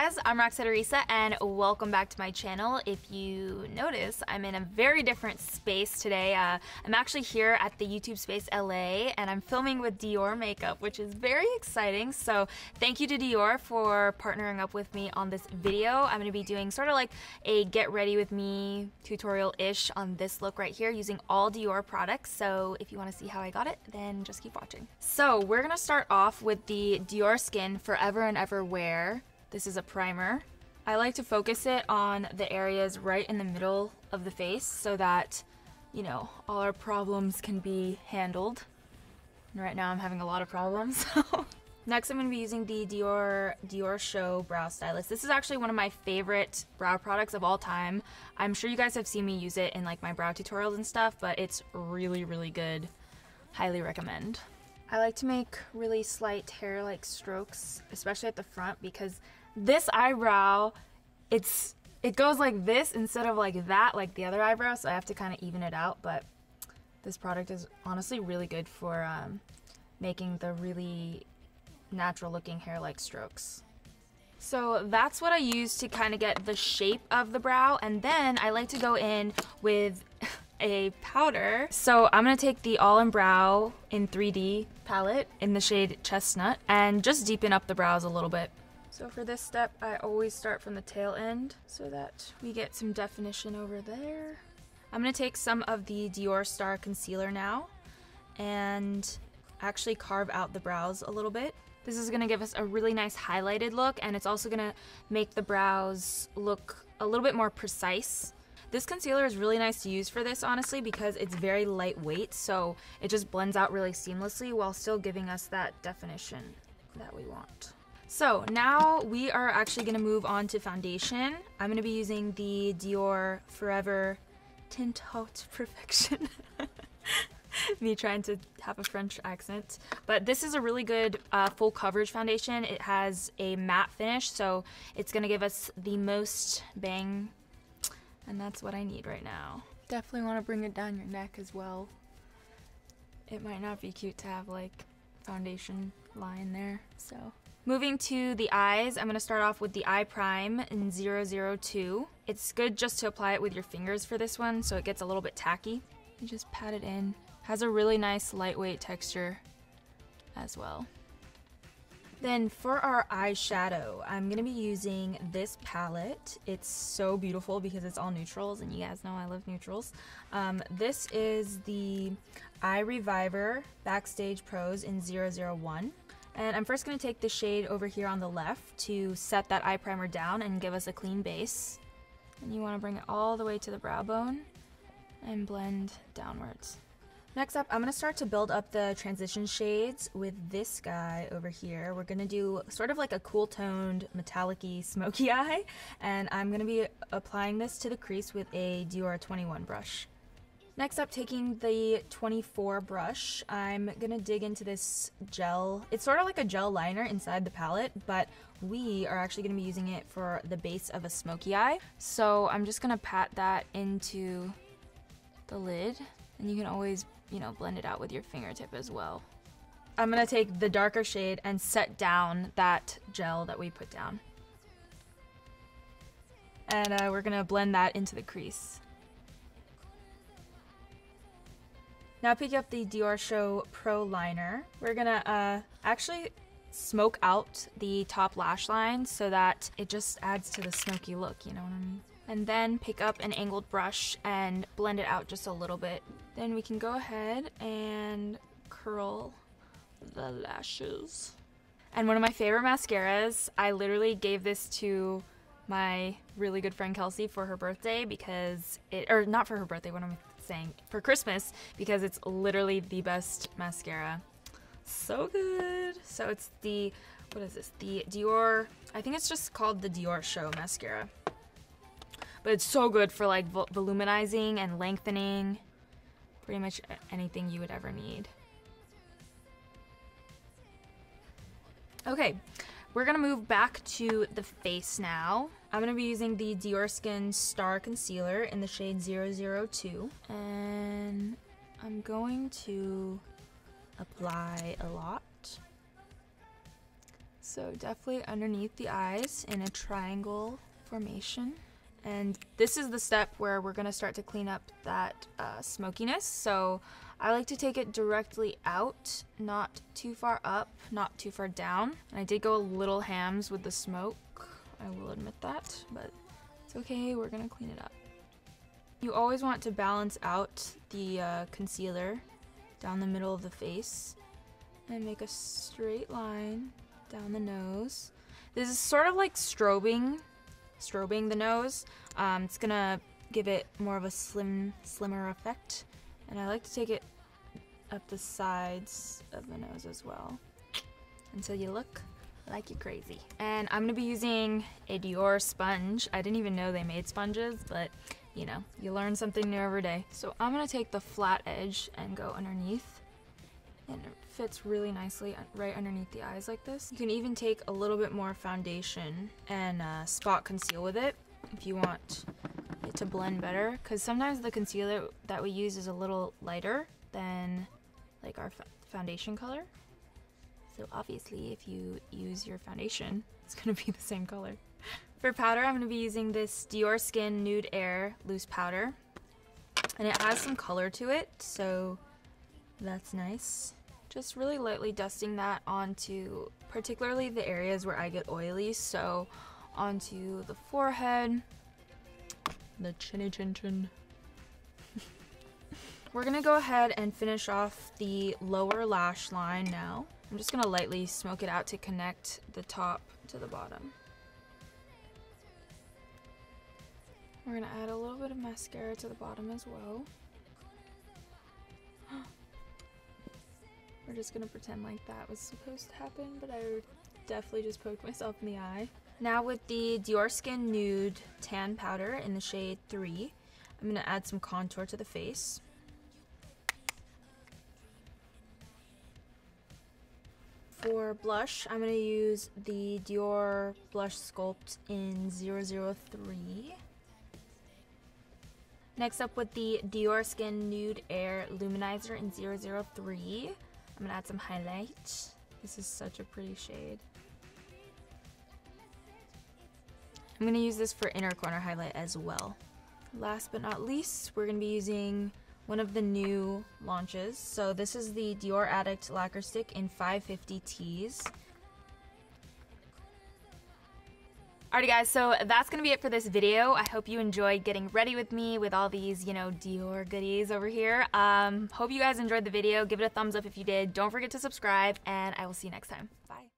guys, I'm Roxette Arisa and welcome back to my channel. If you notice, I'm in a very different space today. I'm actually here at the YouTube Space LA and I'm filming with Dior makeup, which is very exciting. So thank you to Dior for partnering up with me on this video. I'm going to be doing sort of like a get ready with me tutorial-ish on this look right here using all Dior products. So if you want to see how I got it, then just keep watching. So we're going to start off with the Dior Skin Forever and Ever Wear. This is a primer. I like to focus it on the areas right in the middle of the face so that, you know, all our problems can be handled. And right now I'm having a lot of problems. Next I'm going to be using the Dior Show Brow Stylist. This is actually one of my favorite brow products of all time. I'm sure you guys have seen me use it in like my brow tutorials and stuff, but it's really, really good. Highly recommend. I like to make really slight hair-like strokes, especially at the front, because this eyebrow, it goes like this instead of like that, like the other eyebrow, so I have to kind of even it out, but this product is honestly really good for making the really natural-looking hair-like strokes. So that's what I use to kind of get the shape of the brow, and then I like to go in with a powder. So I'm gonna take the All in Brow in 3D palette in the shade Chestnut and just deepen up the brows a little bit. So for this step, I always start from the tail end so that we get some definition over there. I'm gonna take some of the Dior Star Concealer now and actually carve out the brows a little bit. This is gonna give us a really nice highlighted look, and it's also gonna make the brows look a little bit more precise. This concealer is really nice to use for this, honestly, because it's very lightweight, so it just blends out really seamlessly while still giving us that definition that we want. So now we are actually gonna move on to foundation. I'm gonna be using the Dior Forever Tint Haute Perfection. Me trying to have a French accent. But this is a really good full coverage foundation. It has a matte finish, so it's gonna give us the most bang, and that's what I need right now. Definitely want to bring it down your neck as well. It might not be cute to have like foundation line there, so. Moving to the eyes, I'm going to start off with the Eye Prime in 002. It's good just to apply it with your fingers for this one so it gets a little bit tacky. You just pat it in. Has a really nice lightweight texture as well. Then for our eyeshadow, I'm going to be using this palette. It's so beautiful because it's all neutrals, and you guys know I love neutrals. This is the Eye Reviver Backstage Pros in 001. And I'm first going to take the shade over here on the left to set that eye primer down and give us a clean base. And you want to bring it all the way to the brow bone and blend downwards. Next up, I'm going to start to build up the transition shades with this guy over here. We're going to do sort of like a cool toned metallic-y smoky eye, and I'm going to be applying this to the crease with a Dior 21 brush. Next up, taking the 24 brush, I'm going to dig into this gel. It's sort of like a gel liner inside the palette, but we are actually going to be using it for the base of a smoky eye. So I'm just going to pat that into the lid, and you can always, you know, blend it out with your fingertip as well. I'm gonna take the darker shade and set down that gel that we put down. And we're gonna blend that into the crease. Now pick up the Dior Show Pro Liner. We're gonna actually smoke out the top lash line so that it just adds to the smoky look, you know what I mean? And then pick up an angled brush and blend it out just a little bit. Then we can go ahead and curl the lashes. And one of my favorite mascaras, I literally gave this to my really good friend Kelsey for her birthday because or not for her birthday, what am I saying? For Christmas, because it's literally the best mascara. So good. So it's the, what is this? The Dior, I think it's just called the Dior Show Mascara. But it's so good for like voluminizing and lengthening, pretty much anything you would ever need. Okay, we're gonna move back to the face now. I'm gonna be using the Dior Skin Star Concealer in the shade 002. And I'm going to apply a lot. So definitely underneath the eyes in a triangle formation. And this is the step where we're gonna start to clean up that smokiness. So I like to take it directly out, not too far up, not too far down. And I did go a little hams with the smoke, I will admit that, but it's okay, we're gonna clean it up. You always want to balance out the concealer down the middle of the face and make a straight line down the nose. This is sort of like strobing the nose. It's gonna give it more of a slimmer effect, and I like to take it up the sides of the nose as well until you look like you're crazy. And I'm gonna be using a Dior sponge. I didn't even know they made sponges, but you know, you learn something new every day. So I'm gonna take the flat edge and go underneath, and it fits really nicely right underneath the eyes like this. You can even take a little bit more foundation and spot conceal with it if you want it to blend better, because sometimes the concealer that we use is a little lighter than like our foundation color. So obviously if you use your foundation, it's gonna be the same color. For powder, I'm gonna be using this Dior Skin Nude Air Loose Powder, and it has some color to it, so that's nice. Just really lightly dusting that onto particularly the areas where I get oily, so onto the forehead, the chinny chin chin. We're gonna go ahead and finish off the lower lash line now. I'm just gonna lightly smoke it out to connect the top to the bottom. We're gonna add a little bit of mascara to the bottom as well. We're just gonna pretend like that was supposed to happen, but I definitely just poked myself in the eye. Now with the Dior Skin Nude Tan Powder in the shade 3, I'm gonna add some contour to the face. For blush, I'm gonna use the Dior Blush Sculpt in 003. Next up with the Dior Skin Nude Air Luminizer in 003. I'm gonna add some highlight. This is such a pretty shade. I'm gonna use this for inner corner highlight as well. Last but not least, we're gonna be using one of the new launches. So this is the Dior Addict Lacquer Stick in 550 Teas. Alrighty guys, so that's gonna be it for this video. I hope you enjoyed getting ready with me with all these, you know, Dior goodies over here. Hope you guys enjoyed the video. Give it a thumbs up if you did. Don't forget to subscribe, and I will see you next time. Bye.